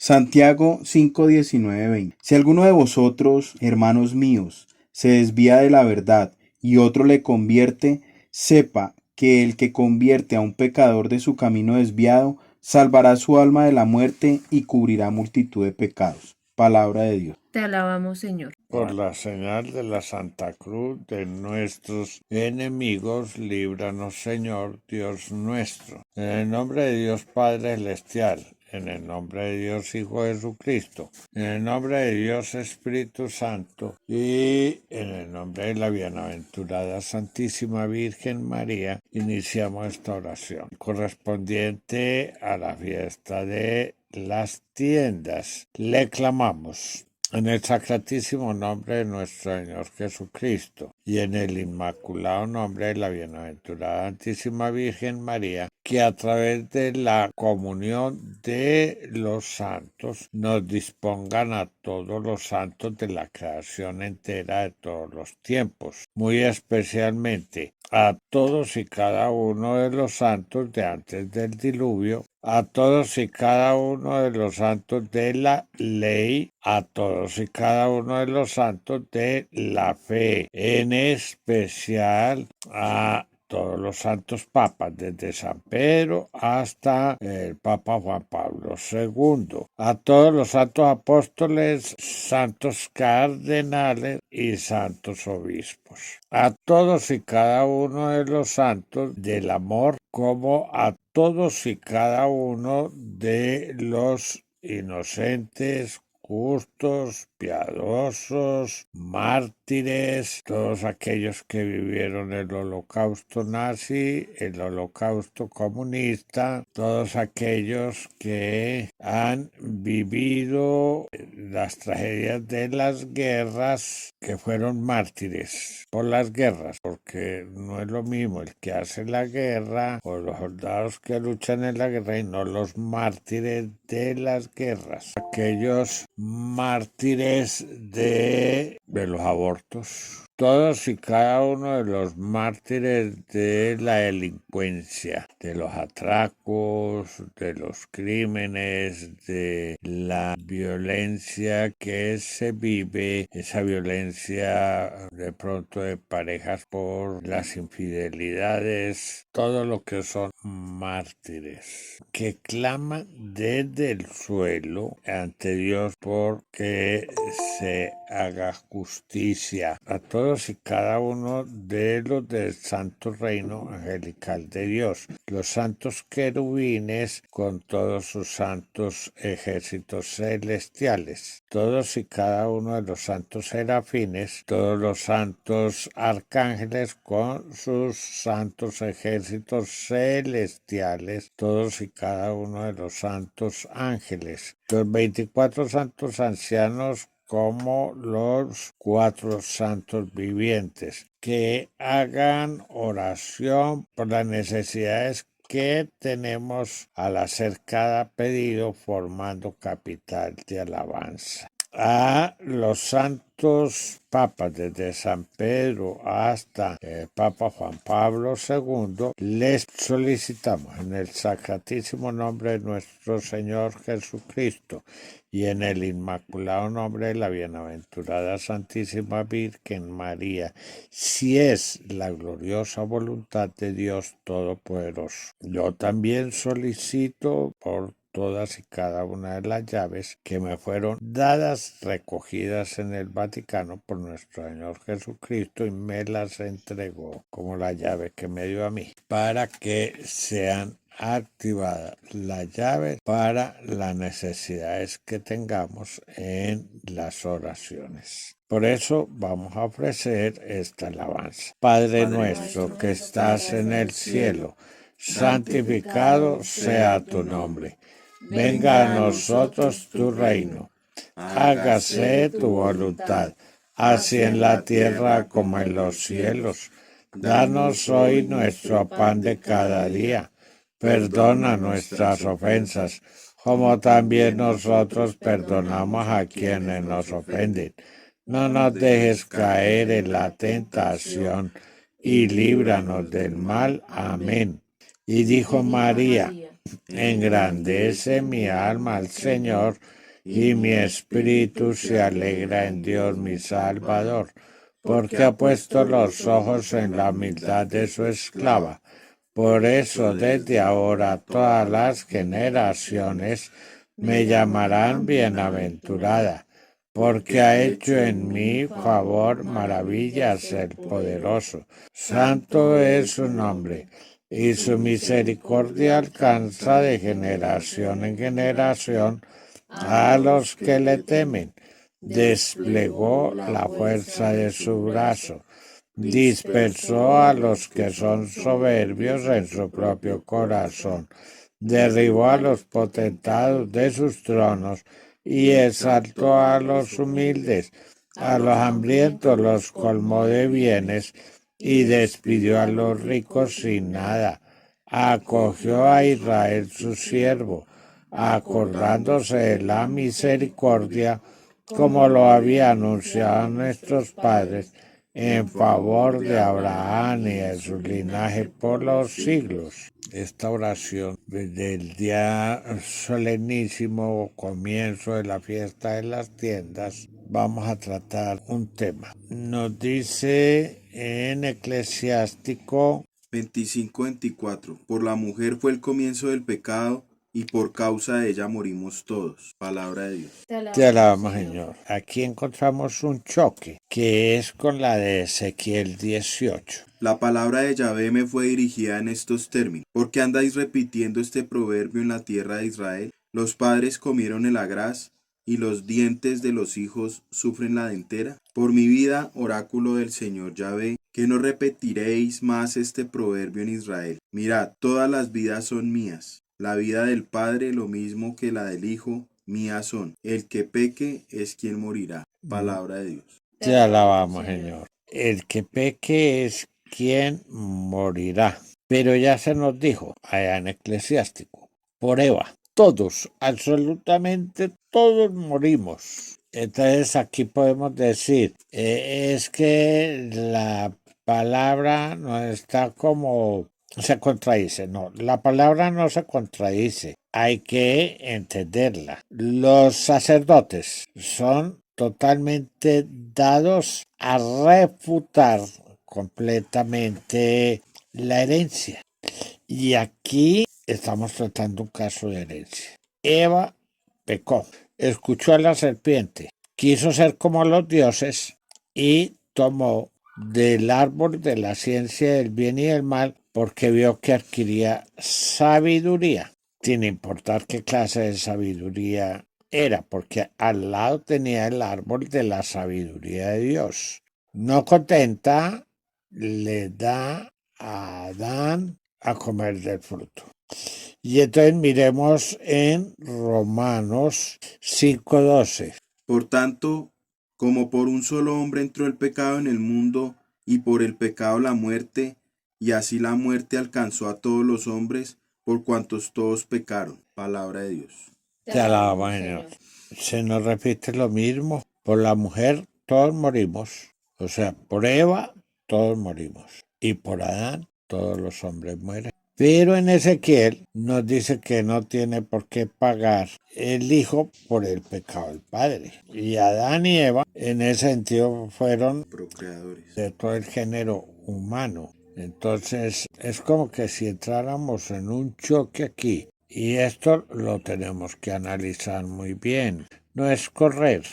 Santiago 5:19, 20. Si alguno de vosotros, hermanos míos, se desvía de la verdad y otro le convierte, sepa que el que convierte a un pecador de su camino desviado, salvará su alma de la muerte y cubrirá multitud de pecados. Palabra de Dios. Te alabamos, Señor. Por la señal de la Santa Cruz de nuestros enemigos, líbranos, Señor, Dios nuestro. En el nombre de Dios Padre Celestial, en el nombre de Dios Hijo Jesucristo, en el nombre de Dios Espíritu Santo y en el nombre de la bienaventurada Santísima Virgen María, iniciamos esta oración correspondiente a la fiesta de las tiendas. Le clamamos. En el sacratísimo nombre de nuestro Señor Jesucristo y en el inmaculado nombre de la bienaventurada Santísima Virgen María, que a través de la comunión de los santos nos dispongan a todos los santos de la creación entera de todos los tiempos, muy especialmente a todos y cada uno de los santos de antes del diluvio, a todos y cada uno de los santos de la ley, a todos y cada uno de los santos de la fe, en especial a todos los santos papas, desde San Pedro hasta el Papa Juan Pablo II, a todos los santos apóstoles, santos cardenales y santos obispos, a todos y cada uno de los santos del amor, como a todos y cada uno de los inocentes, justos, piadosos, mártires, todos aquellos que vivieron el holocausto nazi, el holocausto comunista, todos aquellos que han vivido las tragedias de las guerras, que fueron mártires por las guerras, porque no es lo mismo el que hace la guerra o los soldados que luchan en la guerra y no los mártires de las guerras, aquellos mártires de los abortos, todos y cada uno de los mártires de la delincuencia, de los atracos, de los crímenes, de la violencia que se vive, esa violencia de pronto de parejas por las infidelidades, todo lo que son mártires, que claman desde el suelo ante Dios porque se haga justicia a todos y cada uno de los del santo reino angelical de Dios, los santos querubines con todos sus santos ejércitos celestiales, todos y cada uno de los santos serafines, todos los santos arcángeles con sus santos ejércitos celestiales, todos y cada uno de los santos ángeles, los 24 santos ancianos como los 4 santos vivientes, que hagan oración por las necesidades que tenemos al hacer cada pedido formando capital de alabanza. A los santos papas, desde San Pedro hasta el Papa Juan Pablo II, les solicitamos en el sacratísimo nombre de nuestro Señor Jesucristo y en el inmaculado nombre de la bienaventurada Santísima Virgen María, si es la gloriosa voluntad de Dios Todopoderoso. Yo también solicito por todas y cada una de las llaves que me fueron dadas, recogidas en el Vaticano por nuestro Señor Jesucristo, y me las entregó como la llave que me dio a mí, para que sean activadas las llaves para las necesidades que tengamos en las oraciones. Por eso vamos a ofrecer esta alabanza. Padre nuestro que estás en el cielo, santificado sea tu nombre. Venga a nosotros tu reino. Hágase tu voluntad, así en la tierra como en los cielos. Danos hoy nuestro pan de cada día. Perdona nuestras ofensas, como también nosotros perdonamos a quienes nos ofenden. No nos dejes caer en la tentación y líbranos del mal. Amén. Y dijo María: Engrandece mi alma al Señor, y mi espíritu se alegra en Dios mi Salvador, porque ha puesto los ojos en la humildad de su esclava. Por eso desde ahora todas las generaciones me llamarán bienaventurada, porque ha hecho en mi favor maravillas el poderoso. Santo es su nombre, y su misericordia alcanza de generación en generación a los que le temen. Desplegó la fuerza de su brazo, dispersó a los que son soberbios en su propio corazón, derribó a los potentados de sus tronos y exaltó a los humildes. A los hambrientos los colmó de bienes y despidió a los ricos sin nada. Acogió a Israel su siervo, acordándose de la misericordia, como lo había anunciado a nuestros padres, en favor de Abraham y de su linaje por los siglos. Esta oración del día solemnísimo, comienzo de la fiesta de las tiendas, vamos a tratar un tema. Nos dice en Eclesiástico 25-24. Por la mujer fue el comienzo del pecado, y por causa de ella morimos todos. Palabra de Dios. Te alabamos, Señor. Aquí encontramos un choque que es con la de Ezequiel 18. La palabra de Yahvé me fue dirigida en estos términos. ¿Por qué andáis repitiendo este proverbio en la tierra de Israel? Los padres comieron el agraz, y los dientes de los hijos sufren la dentera. Por mi vida, oráculo del Señor Yahvé, que no repetiréis más este proverbio en Israel. Mirad, todas las vidas son mías. La vida del Padre, lo mismo que la del Hijo, mía son. El que peque es quien morirá. Palabra de Dios. Te alabamos, Señor. El que peque es quien morirá. Pero ya se nos dijo allá en Eclesiástico, por Eva, todos, absolutamente todos morimos. Entonces aquí podemos decir, es que la palabra no está como se contradice. No, la palabra no se contradice. Hay que entenderla. Los sacerdotes son totalmente dados a refutar completamente la herencia. Y aquí estamos tratando un caso de herencia. Eva pecó, escuchó a la serpiente, quiso ser como los dioses y tomó del árbol de la ciencia del bien y del mal porque vio que adquiría sabiduría, sin importar qué clase de sabiduría era, porque al lado tenía el árbol de la sabiduría de Dios. No contenta, le da a Adán a comer del fruto. Y entonces miremos en Romanos 5:12. Por tanto, como por un solo hombre entró el pecado en el mundo, y por el pecado la muerte, y así la muerte alcanzó a todos los hombres, por cuantos todos pecaron. Palabra de Dios. Te alabamos, Señor. Se nos repite lo mismo. Por la mujer todos morimos. O sea, por Eva todos morimos. Y por Adán todos los hombres mueren. Pero en Ezequiel nos dice que no tiene por qué pagar el hijo por el pecado del padre. Y Adán y Eva en ese sentido fueron Procreadores. de todo el género humano. Entonces es como que si entráramos en un choque aquí. Y esto lo tenemos que analizar muy bien. No es correr.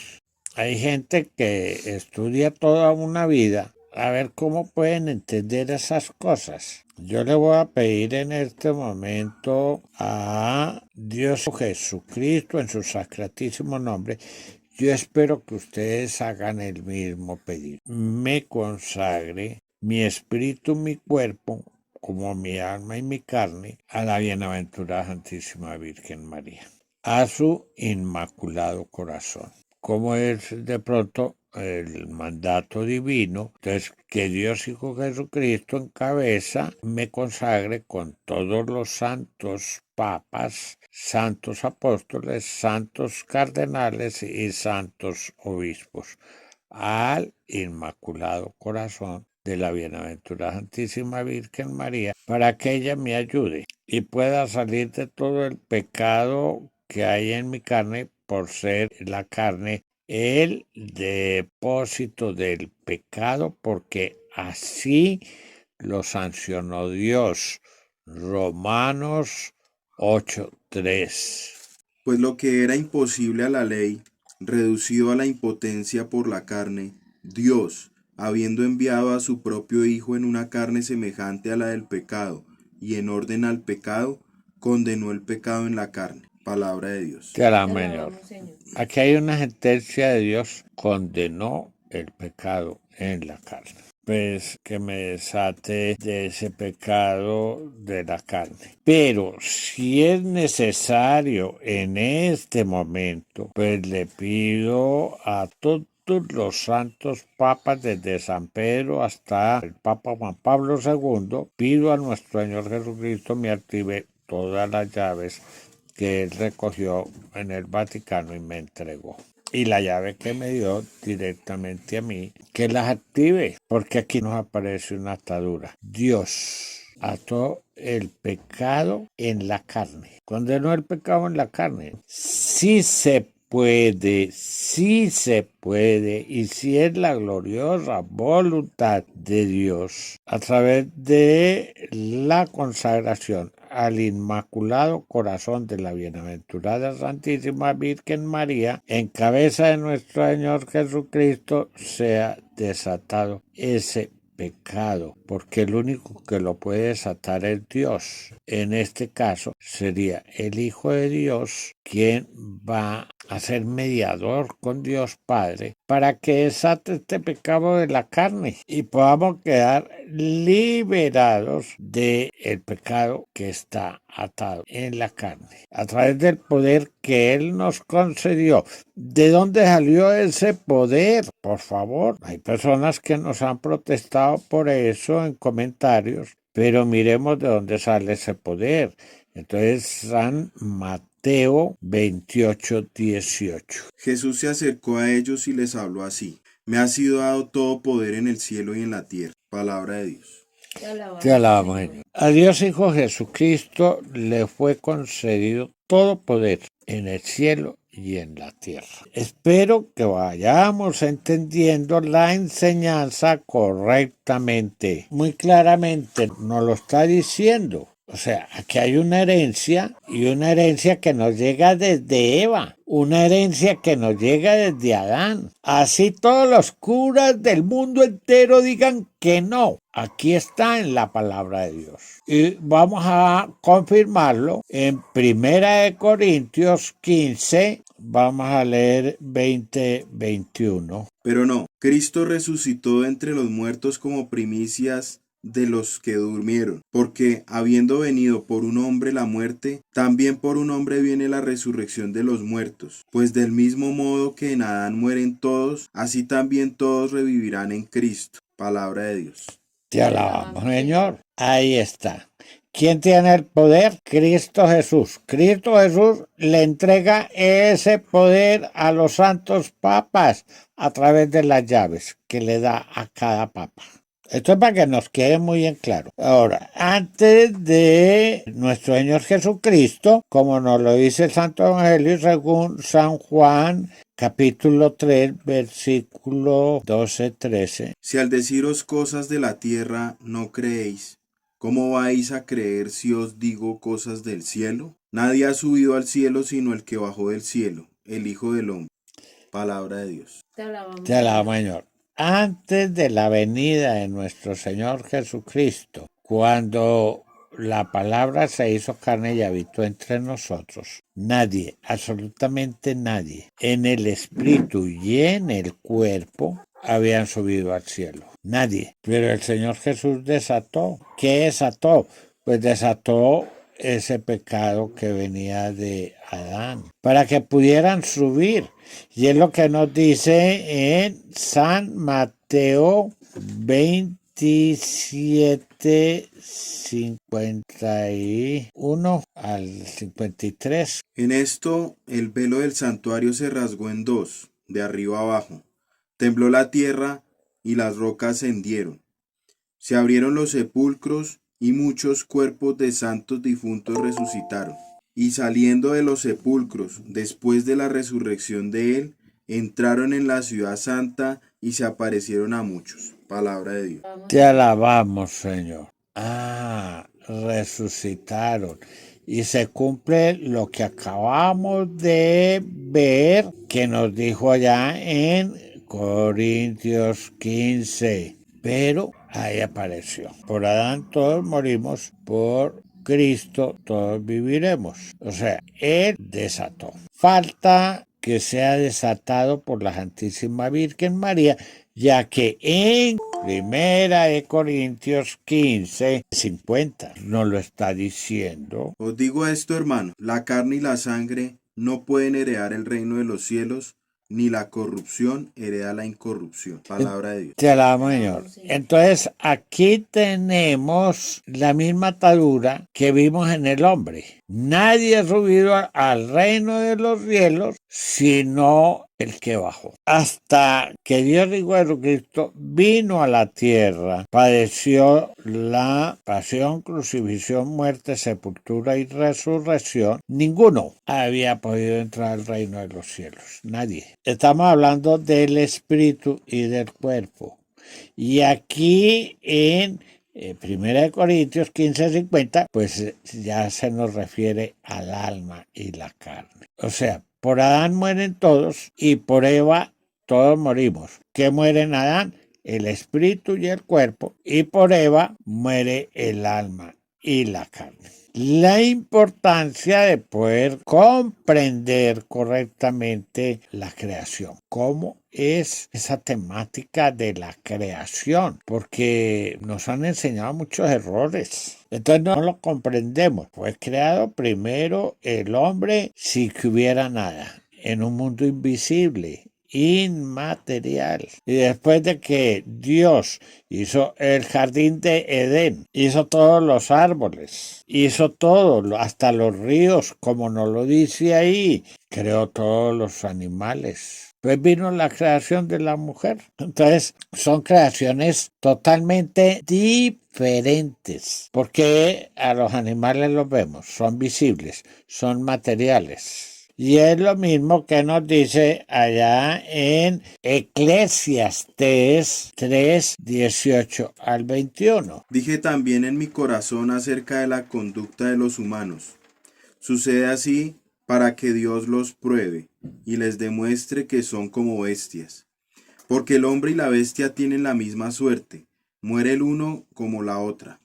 Hay gente que estudia toda una vida a ver cómo pueden entender esas cosas. Yo le voy a pedir en este momento a Dios Jesucristo en su sacratísimo nombre. Yo espero que ustedes hagan el mismo pedido. Me consagre mi espíritu, mi cuerpo, como mi alma y mi carne, a la bienaventurada Santísima Virgen María, a su inmaculado corazón. Como es de pronto el mandato divino, entonces que Dios Hijo Jesucristo en cabeza me consagre con todos los santos papas, santos apóstoles, santos cardenales y santos obispos al Inmaculado Corazón de la bienaventurada Santísima Virgen María para que ella me ayude y pueda salir de todo el pecado que hay en mi carne por ser la carne el depósito del pecado, porque así lo sancionó Dios. Romanos 8:3. Pues lo que era imposible a la ley, reducido a la impotencia por la carne, Dios, habiendo enviado a su propio Hijo en una carne semejante a la del pecado, y en orden al pecado, condenó el pecado en la carne. Palabra de Dios. Te alabamos, Señor. Aquí hay una sentencia de Dios, condenó el pecado en la carne. Pues que me desate de ese pecado de la carne. Pero si es necesario en este momento, pues le pido a todos los santos papas, desde San Pedro hasta el Papa Juan Pablo II, pido a nuestro Señor Jesucristo me active todas las llaves que él recogió en el Vaticano y me entregó. Y la llave que me dio directamente a mí, que las active, porque aquí nos aparece una atadura. Dios ató el pecado en la carne. Condenó el pecado en la carne. Sí se puede, y si es la gloriosa voluntad de Dios, a través de la consagración al Inmaculado Corazón de la Bienaventurada Santísima Virgen María, en cabeza de nuestro Señor Jesucristo, sea desatado ese pecado, porque el único que lo puede desatar es Dios. En este caso sería el Hijo de Dios quien va a ser mediador con Dios Padre para que desate este pecado de la carne y podamos quedar liberados del pecado que está atado en la carne a través del poder que Él nos concedió. ¿De dónde salió ese poder? Por favor, hay personas que nos han protestado por eso en comentarios, pero miremos de dónde sale ese poder. Entonces, San Mateo 28:18. Jesús se acercó a ellos y les habló así: Me ha sido dado todo poder en el cielo y en la tierra. Palabra de Dios. Te alabamos, Señor. A Dios Hijo Jesucristo le fue concedido todo poder en el cielo y en la tierra. Espero que vayamos entendiendo la enseñanza correctamente. Muy claramente nos lo está diciendo. O sea, aquí hay una herencia y una herencia que nos llega desde Eva, una herencia que nos llega desde Adán. Así todos los curas del mundo entero digan que no. Aquí está en la palabra de Dios. Y vamos a confirmarlo en 1 Corintios 15. Vamos a leer 20-21. Pero no, Cristo resucitó de entre los muertos como primicias de los que durmieron, porque habiendo venido por un hombre la muerte, también por un hombre viene la resurrección de los muertos. Pues del mismo modo que en Adán mueren todos, así también todos revivirán en Cristo. Palabra de Dios. Te alabamos, Señor. Ahí está. ¿Quién tiene el poder? Cristo Jesús. Cristo Jesús le entrega ese poder a los santos papas a través de las llaves que le da a cada papa. Esto es para que nos quede muy en claro. Ahora, antes de nuestro Señor Jesucristo, como nos lo dice el Santo Evangelio según San Juan, capítulo 3, versículo 12-13. Si al deciros cosas de la tierra no creéis, ¿cómo vais a creer si os digo cosas del cielo? Nadie ha subido al cielo sino el que bajó del cielo, el Hijo del Hombre. Palabra de Dios. Te alabamos, Señor. Antes de la venida de nuestro Señor Jesucristo, cuando la palabra se hizo carne y habitó entre nosotros, nadie, absolutamente nadie, en el espíritu y en el cuerpo, habían subido al cielo. Nadie. Pero el Señor Jesús desató. ¿Qué desató? Pues desató ese pecado que venía de Adán, para que pudieran subir. Y es lo que nos dice en San Mateo 27, 51 al 53. En esto el velo del santuario se rasgó en dos, de arriba abajo. Tembló la tierra y las rocas se hendieron. Se abrieron los sepulcros y muchos cuerpos de santos difuntos resucitaron. Y saliendo de los sepulcros, después de la resurrección de él, entraron en la ciudad santa y se aparecieron a muchos. Palabra de Dios. Te alabamos, Señor. Resucitaron. Y se cumple lo que acabamos de ver que nos dijo allá en Corintios 15. Pero ahí apareció. Por Adán todos morimos, por Cristo todos viviremos. O sea, Él desató. Falta que sea desatado por la Santísima Virgen María, ya que en Primera de Corintios 15:50 nos lo está diciendo. Os digo esto, hermano, la carne y la sangre no pueden heredar el reino de los cielos, ni la corrupción hereda la incorrupción. Palabra de Dios. Te alabamos, Señor. Entonces, aquí tenemos la misma atadura que vimos en el hombre. Nadie ha subido al reino de los cielos, sino el que bajó. Hasta que Dios Hijo de Jesucristo vino a la tierra, padeció la pasión, crucifixión, muerte, sepultura y resurrección, ninguno había podido entrar al reino de los cielos. Nadie. Estamos hablando del espíritu y del cuerpo. Y aquí en 1 Corintios 15:50, pues ya se nos refiere al alma y la carne. O sea, por Adán mueren todos y por Eva todos morimos. ¿Qué muere en Adán? El espíritu y el cuerpo. Y por Eva muere el alma y la carne. La importancia de poder comprender correctamente la creación. ¿Cómo es esa temática de la creación? Porque nos han enseñado muchos errores. Entonces no lo comprendemos. Fue creado primero el hombre sin que hubiera nada, en un mundo invisible, inmaterial. Y después de que Dios hizo el jardín de Edén, hizo todos los árboles, hizo todo, hasta los ríos, como nos lo dice ahí, creó todos los animales. Pues vino la creación de la mujer. Entonces son creaciones totalmente diferentes, porque a los animales los vemos, son visibles, son materiales. Y es lo mismo que nos dice allá en Eclesiastés 3:18-21. Dije también en mi corazón acerca de la conducta de los humanos. Sucede así para que Dios los pruebe y les demuestre que son como bestias. Porque el hombre y la bestia tienen la misma suerte, muere el uno como la otra,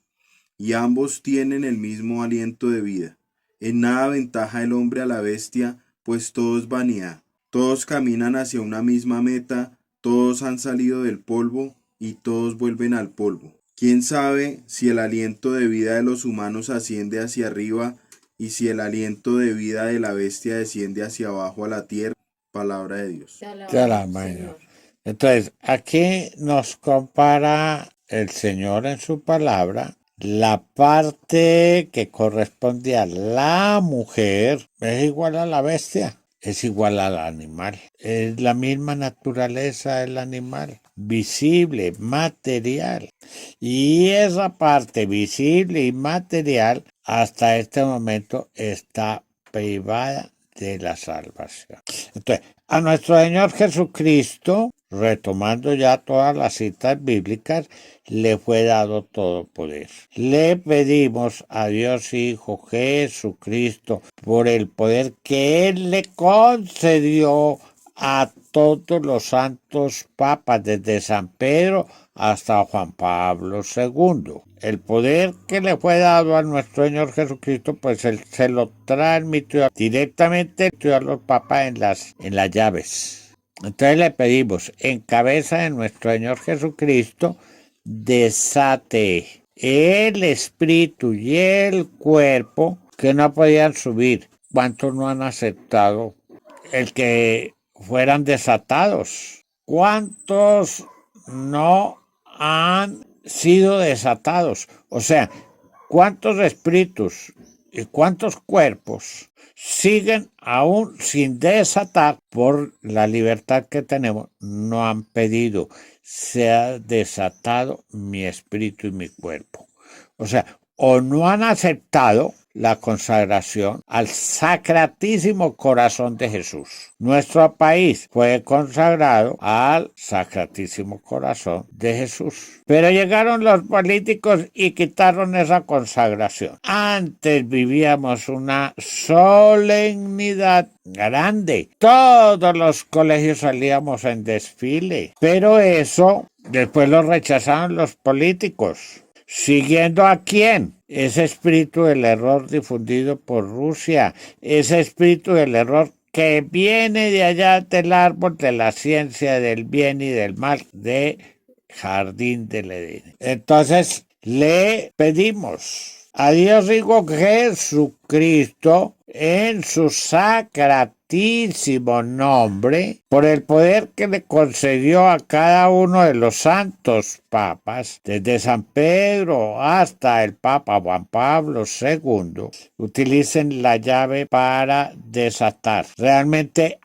y ambos tienen el mismo aliento de vida. En nada aventaja el hombre a la bestia, pues todo es vanidad. Todos caminan hacia una misma meta, todos han salido del polvo y todos vuelven al polvo. ¿Quién sabe si el aliento de vida de los humanos asciende hacia arriba y si el aliento de vida de la bestia desciende hacia abajo a la tierra? Palabra de Dios. Te alabamos, Señor. Entonces, aquí nos compara el Señor en su palabra. La parte que corresponde a la mujer es igual a la bestia, es igual al animal. Es la misma naturaleza del animal, visible, material. Y esa parte visible y material hasta este momento está privada de la salvación. Entonces, a nuestro Señor Jesucristo, retomando ya todas las citas bíblicas, le fue dado todo poder. Le pedimos a Dios Hijo Jesucristo por el poder que Él le concedió a todos los santos papas, desde San Pedro hasta Juan Pablo II. El poder que le fue dado a nuestro Señor Jesucristo, pues Él se lo transmitió directamente a los papas en las llaves. Entonces le pedimos, en cabeza de nuestro Señor Jesucristo, desate el espíritu y el cuerpo que no podían subir. ¿Cuántos no han aceptado el que fueran desatados? ¿Cuántos no han sido desatados? O sea, ¿cuántos espíritus ¿Y cuántos cuerpos siguen aún sin desatar por la libertad que tenemos? No han pedido, se ha desatado mi espíritu y mi cuerpo. O sea, o no han aceptado la consagración al Sacratísimo Corazón de Jesús. Nuestro país fue consagrado al Sacratísimo Corazón de Jesús. Pero llegaron los políticos y quitaron esa consagración. Antes vivíamos una solemnidad grande. Todos los colegios salíamos en desfile. Pero eso después lo rechazaron los políticos. ¿Siguiendo a quién? Ese espíritu del error difundido por Rusia, ese espíritu del error que viene de allá del árbol de la ciencia del bien y del mal, de Jardín del Edén. Entonces, le pedimos a Dios Hijo Jesucristo en su sacratísimo nombre, por el poder que le concedió a cada uno de los santos papas, desde San Pedro hasta el Papa Juan Pablo II, utilicen la llave para desatar realmente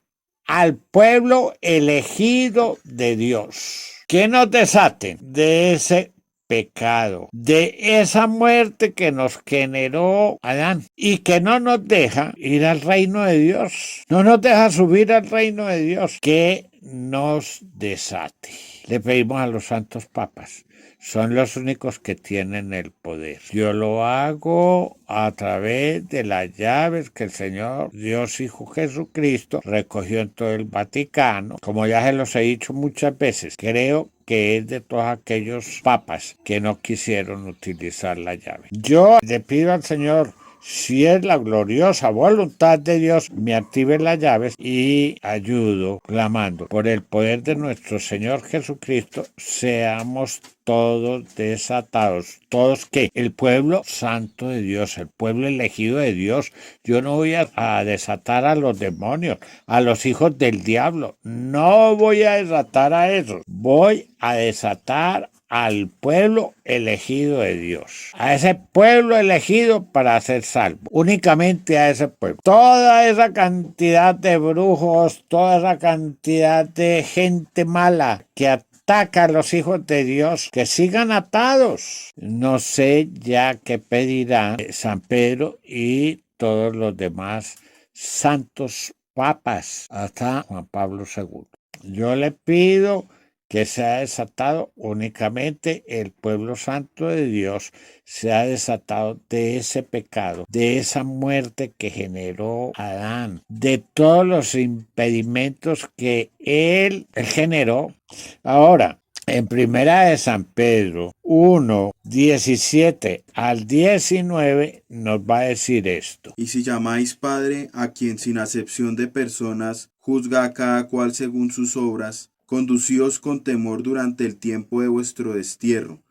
al pueblo elegido de Dios. Que nos desaten de ese pecado, de esa muerte que nos generó Adán y que no nos deja ir al reino de Dios, no nos deja subir al reino de Dios, que nos desate. Le pedimos a los santos papas, son los únicos que tienen el poder. Yo lo hago a través de las llaves que el Señor Dios Hijo Jesucristo recogió en todo el Vaticano. Como ya se los he dicho muchas veces, creo que es de todos aquellos papas que no quisieron utilizar la llave. Yo le pido al Señor, si es la gloriosa voluntad de Dios, me active las llaves y ayudo clamando por el poder de nuestro Señor Jesucristo, seamos todos desatados, todos que el pueblo santo de Dios, el pueblo elegido de Dios. Yo no voy a desatar a los demonios, a los hijos del diablo, no voy a desatar a esos, voy a desatar al pueblo elegido de Dios, a ese pueblo elegido para ser salvo, únicamente a ese pueblo. Toda esa cantidad de brujos, toda esa cantidad de gente mala que ataca a los hijos de Dios, que sigan atados. No sé ya qué pedirá San Pedro y todos los demás santos papas hasta Juan Pablo II. Yo le pido que se ha desatado únicamente el pueblo santo de Dios, se ha desatado de ese pecado, de esa muerte que generó Adán, de todos los impedimentos que él generó. Ahora, en primera de San Pedro 1, 17 al 19 nos va a decir esto. Y si llamáis Padre a quien sin acepción de personas juzga a cada cual según sus obras, conducíos con temor durante el tiempo de vuestro destierro,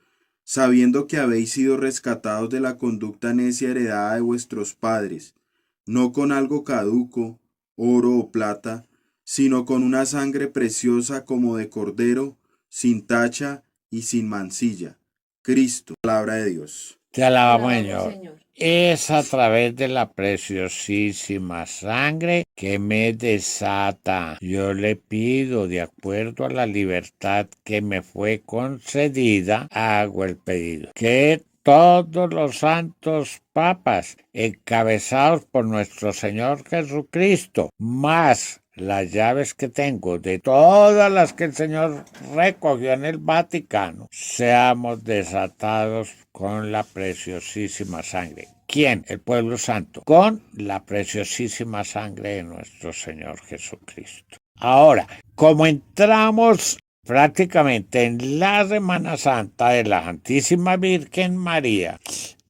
sabiendo que habéis sido rescatados de la conducta necia heredada de vuestros padres, no con algo caduco, oro o plata, sino con una sangre preciosa como de cordero, sin tacha y sin mancilla. Cristo, palabra de Dios. Te alabamos, Señor. Es a través de la preciosísima sangre que me desata. Yo le pido, de acuerdo a la libertad que me fue concedida, hago el pedido. Que todos los santos papas, encabezados por nuestro Señor Jesucristo, más las llaves que tengo de todas las que el Señor recogió en el Vaticano, seamos desatados con la preciosísima sangre. ¿Quién? El pueblo santo. Con la preciosísima sangre de nuestro Señor Jesucristo. Ahora, como entramos prácticamente en la Semana Santa de la Santísima Virgen María,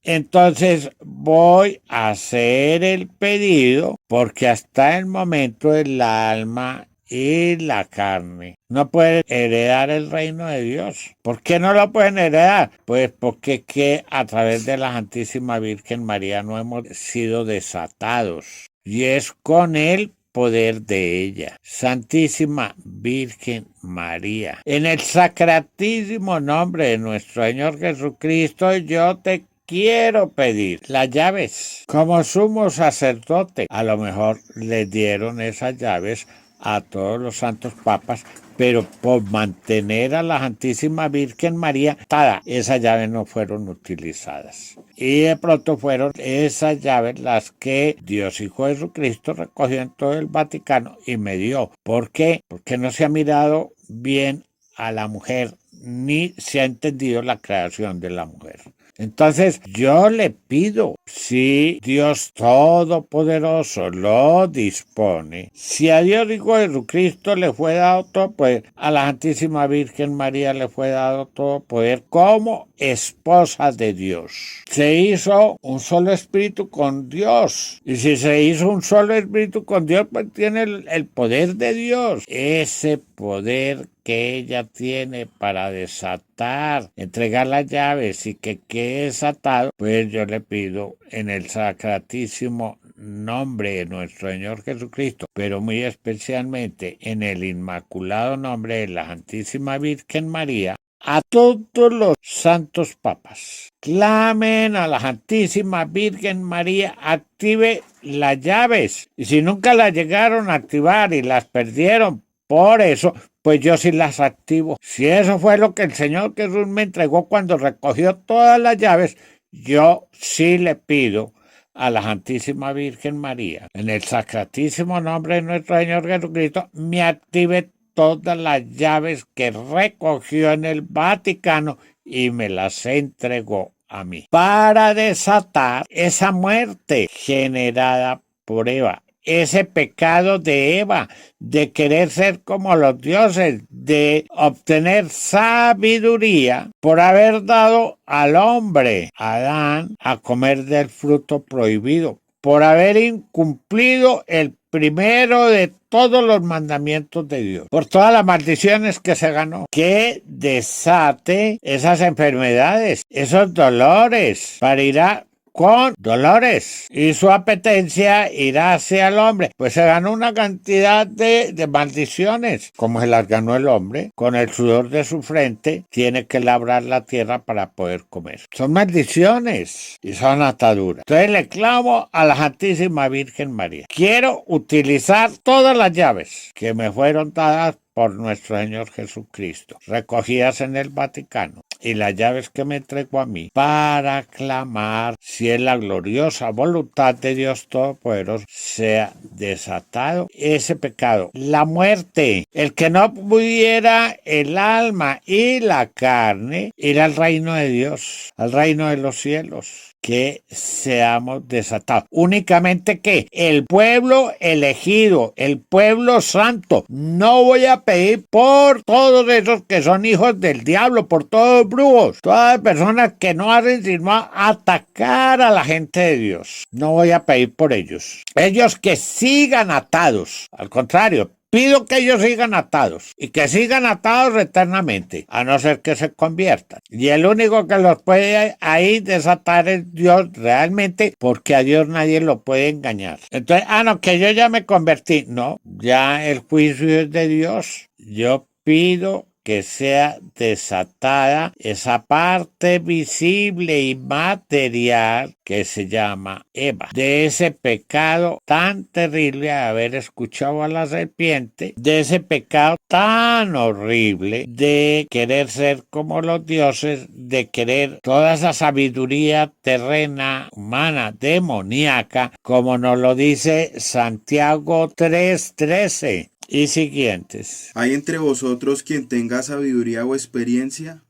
entonces voy a hacer el pedido porque hasta el momento el alma y la carne no pueden heredar el reino de Dios. ¿Por qué no lo pueden heredar? Pues porque que a través de la Santísima Virgen María no hemos sido desatados y es con el poder de ella. Santísima Virgen María, en el sacratísimo nombre de nuestro Señor Jesucristo, yo te quiero pedir las llaves. Como sumo sacerdote, a lo mejor le dieron esas llaves a todos los santos papas, pero por mantener a la Santísima Virgen María atada, esas llaves no fueron utilizadas. Y de pronto fueron esas llaves las que Dios Hijo Jesucristo recogió en todo el Vaticano y me dio. ¿Por qué? Porque no se ha mirado bien a la mujer, ni se ha entendido la creación de la mujer. Entonces yo le pido, si Dios Todopoderoso lo dispone, si a Dios Hijo Jesucristo le fue dado todo poder, a la Santísima Virgen María le fue dado todo poder como esposa de Dios. Se hizo un solo espíritu con Dios, y si se hizo un solo espíritu con Dios, pues tiene el poder de Dios. Ese poder que ella tiene para desatar, entregar las llaves y que quede desatado, pues yo le pido en el sacratísimo nombre de nuestro Señor Jesucristo, pero muy especialmente en el inmaculado nombre de la Santísima Virgen María, a todos los santos papas. Clamen a la Santísima Virgen María, active las llaves. Y si nunca las llegaron a activar y las perdieron, por eso, pues yo sí las activo. Si eso fue lo que el Señor Jesús me entregó cuando recogió todas las llaves, yo sí le pido a la Santísima Virgen María, en el sacratísimo nombre de nuestro Señor Jesucristo, me active todas las llaves que recogió en el Vaticano y me las entregó a mí, para desatar esa muerte generada por Eva. Ese pecado de Eva, de querer ser como los dioses, de obtener sabiduría por haber dado al hombre, Adán, a comer del fruto prohibido, por haber incumplido el primero de todos los mandamientos de Dios, por todas las maldiciones que se ganó, que desate esas enfermedades, esos dolores, parirá con dolores y su apetencia irá hacia el hombre, pues se ganó una cantidad de maldiciones, como se las ganó el hombre, con el sudor de su frente tiene que labrar la tierra para poder comer. Son maldiciones y son ataduras. Entonces le clamo a la Santísima Virgen María, quiero utilizar todas las llaves que me fueron dadas por nuestro Señor Jesucristo, recogidas en el Vaticano, y las llaves que me entregó a mí, para clamar si es la gloriosa voluntad de Dios Todopoderoso sea desatado ese pecado, la muerte, el que no pudiera el alma y la carne ir al reino de Dios, al reino de los cielos. Que seamos desatados. Únicamente que el pueblo elegido, el pueblo santo, no voy a pedir por todos esos que son hijos del diablo, por todos los brujos, todas las personas que no hacen sino atacar a la gente de Dios. No voy a pedir por ellos. Ellos que sigan atados, al contrario, pido que ellos sigan atados y que sigan atados eternamente, a no ser que se conviertan. Y el único que los puede ahí desatar es Dios realmente, porque a Dios nadie lo puede engañar. Entonces, no, que yo ya me convertí. No, ya el juicio es de Dios. Yo pido que sea desatada esa parte visible y material que se llama Eva, de ese pecado tan terrible de haber escuchado a la serpiente, de ese pecado tan horrible de querer ser como los dioses, de querer toda esa sabiduría terrena, humana, demoníaca, como nos lo dice Santiago 3:13. Y siguientes. ¿Hay entre vosotros quien tenga sabiduría o experiencia?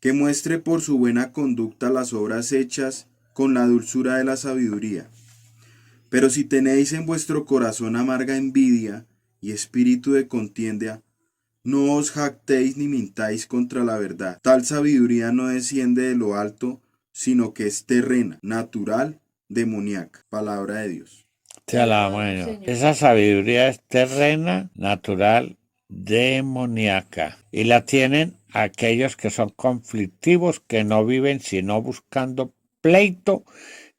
Que muestre por su buena conducta las obras hechas con la dulzura de la sabiduría. Pero si tenéis en vuestro corazón amarga envidia y espíritu de contienda, no os jactéis ni mintáis contra la verdad. Tal sabiduría no desciende de lo alto, sino que es terrena, natural, demoníaca. Palabra de Dios. Te alabamos, Señor. Esa sabiduría es terrena, natural, demoníaca. Y la tienen aquellos que son conflictivos, que no viven sino buscando pleito,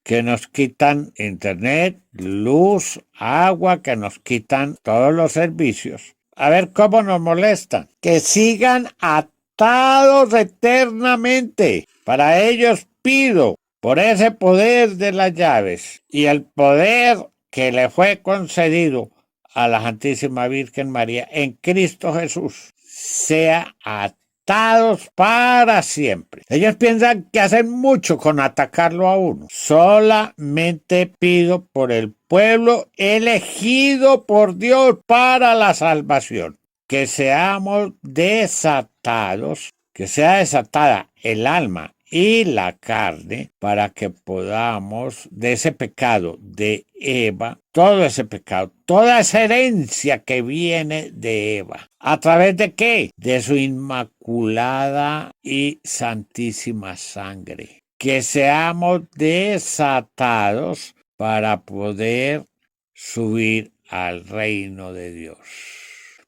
que nos quitan internet, luz, agua, que nos quitan todos los servicios. A ver cómo nos molestan. Que sigan atados eternamente. Para ellos pido por ese poder de las llaves y el poder que le fue concedido a la Santísima Virgen María en Cristo Jesús, sea atados para siempre. Ellos piensan que hacen mucho con atacarlo a uno. Solamente pido por el pueblo elegido por Dios para la salvación, que seamos desatados, que sea desatada el alma y la carne, para que podamos de ese pecado de Eva, todo ese pecado, toda esa herencia que viene de Eva, ¿a través de qué? De su inmaculada y santísima sangre. Que seamos desatados para poder subir al reino de Dios.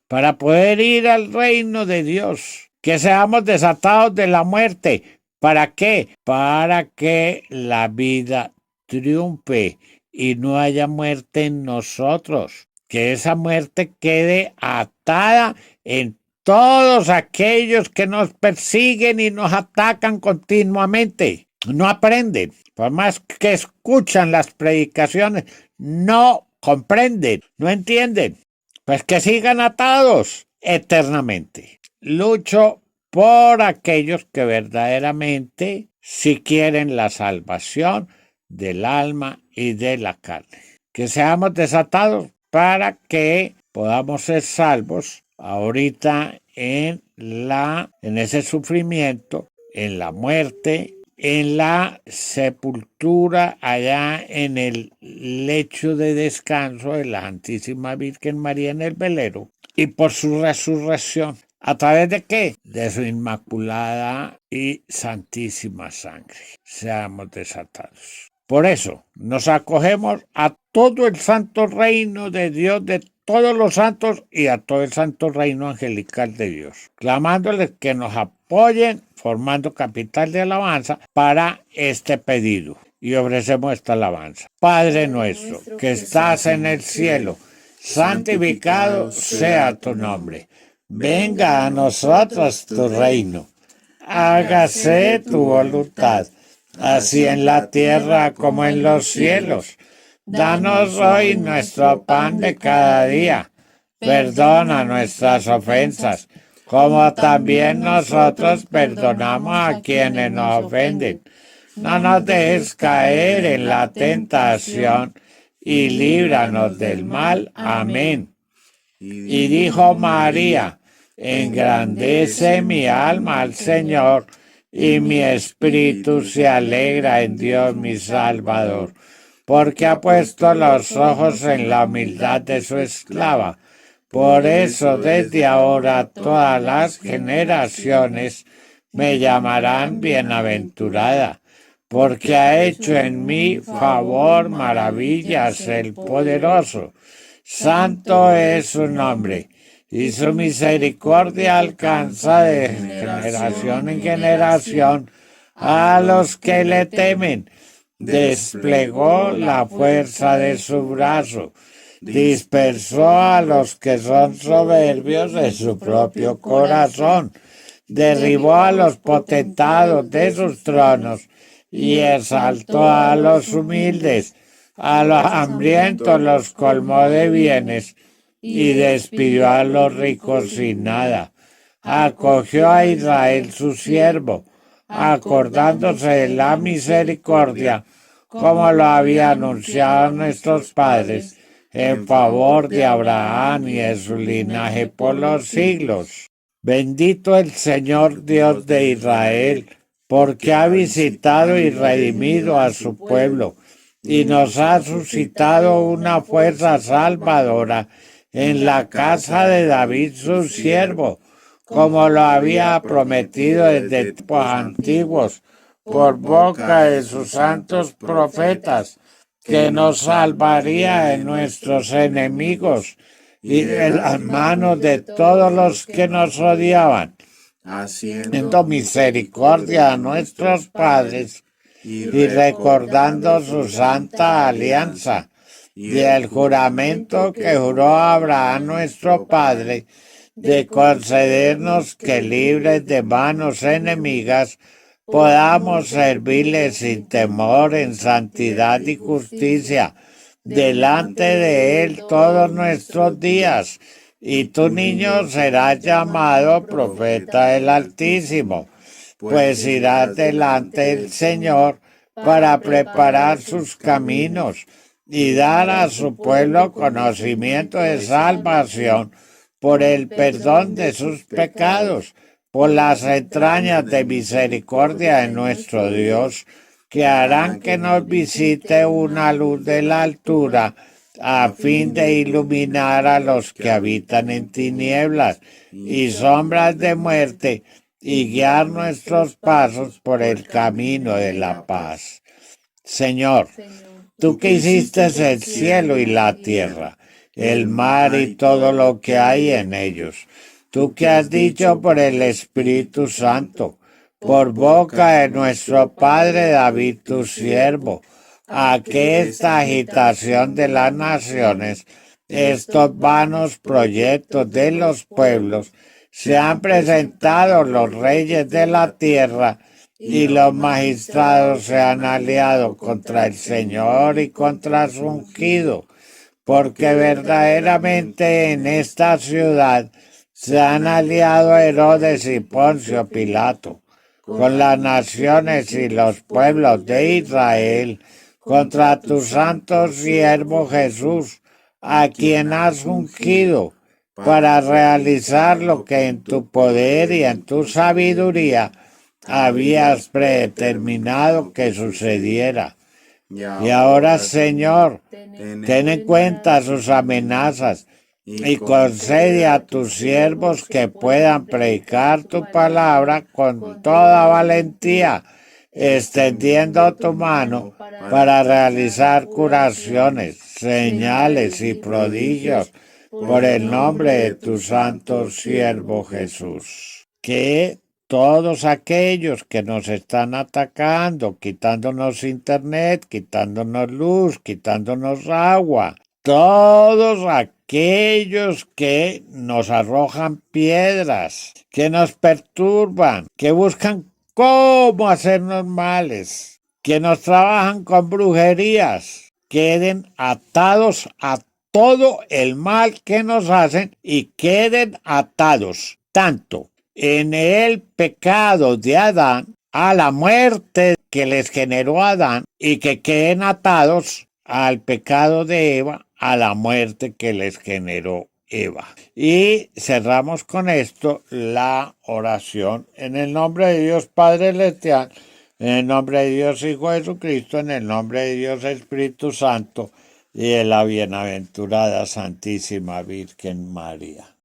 Para poder ir al reino de Dios. Que seamos desatados de la muerte. ¿Para qué? Para que la vida triunfe y no haya muerte en nosotros. Que esa muerte quede atada en todos aquellos que nos persiguen y nos atacan continuamente. No aprenden. Por más que escuchan las predicaciones, no comprenden, no entienden. Pues que sigan atados eternamente. Lucho por aquellos que verdaderamente sí quieren la salvación del alma y de la carne. Que seamos desatados para que podamos ser salvos ahorita en ese sufrimiento, en la muerte, en la sepultura, allá en el lecho de descanso de la Santísima Virgen María en el velero, y por su resurrección. ¿A través de qué? De su inmaculada y santísima sangre. Seamos desatados. Por eso nos acogemos a todo el santo reino de Dios, de todos los santos y a todo el santo reino angelical de Dios, clamándoles que nos apoyen formando capital de alabanza para este pedido. Y ofrecemos esta alabanza. Padre nuestro, que estás en el cielo, santificado sea tu nombre. Venga a nosotros tu reino. Hágase tu voluntad, así en la tierra como en los cielos. Danos hoy nuestro pan de cada día. Perdona nuestras ofensas, como también nosotros perdonamos a quienes nos ofenden. No nos dejes caer en la tentación y líbranos del mal. Amén. Y dijo María: engrandece mi alma al Señor, y mi espíritu se alegra en Dios mi Salvador, porque ha puesto los ojos en la humildad de su esclava. Por eso desde ahora todas las generaciones me llamarán bienaventurada, porque ha hecho en mí favor, maravillas el poderoso. Santo es su nombre, y su misericordia alcanza de generación en generación a los que le temen. Desplegó la fuerza de su brazo, dispersó a los que son soberbios de su propio corazón, derribó a los potentados de sus tronos y exaltó a los humildes. A los hambrientos los colmó de bienes y despidió a los ricos sin nada. Acogió a Israel su siervo, acordándose de la misericordia, como lo había anunciado a nuestros padres, en favor de Abraham y de su linaje por los siglos. Bendito el Señor Dios de Israel, porque ha visitado y redimido a su pueblo, y nos ha suscitado una fuerza salvadora en la casa de David su siervo, como lo había prometido desde tiempos antiguos, por boca de sus santos profetas, que nos salvaría de nuestros enemigos y de las manos de todos los que nos odiaban, haciendo misericordia a nuestros padres y recordando su santa alianza y el juramento que juró a Abraham nuestro padre, de concedernos que libres de manos enemigas podamos servirle sin temor en santidad y justicia delante de Él todos nuestros días. Y tu niño será llamado profeta del Altísimo, pues irá delante del Señor para preparar sus caminos y dar a su pueblo conocimiento de salvación por el perdón de sus pecados, por las entrañas de misericordia de nuestro Dios, que harán que nos visite una luz de la altura, a fin de iluminar a los que habitan en tinieblas y sombras de muerte, y guiar nuestros pasos por el camino de la paz. Señor, tú que hiciste el cielo y la tierra, el mar y todo lo que hay en ellos, tú que has dicho por el Espíritu Santo, por boca de nuestro Padre David, tu siervo, a que esta agitación de las naciones, estos vanos proyectos de los pueblos, se han presentado los reyes de la tierra, y los magistrados se han aliado contra el Señor y contra su ungido, porque verdaderamente en esta ciudad se han aliado Herodes y Poncio Pilato con las naciones y los pueblos de Israel contra tu santo siervo Jesús, a quien has ungido para realizar lo que en tu poder y en tu sabiduría habías predeterminado que sucediera. Y ahora, Señor, ten en cuenta sus amenazas y concede a tus siervos que puedan predicar tu palabra con toda valentía, extendiendo tu mano para realizar curaciones, señales y prodigios por el nombre de tu santo siervo Jesús. Que todos aquellos que nos están atacando, quitándonos internet, quitándonos luz, quitándonos agua, todos aquellos que nos arrojan piedras, que nos perturban, que buscan cómo hacernos males, que nos trabajan con brujerías, queden atados a todo el mal que nos hacen y queden atados tanto en el pecado de Adán, a la muerte que les generó Adán, y que queden atados al pecado de Eva, a la muerte que les generó Eva. Y cerramos con esto la oración en el nombre de Dios Padre Celestial, en el nombre de Dios Hijo Jesucristo, en el nombre de Dios Espíritu Santo y de la bienaventurada Santísima Virgen María.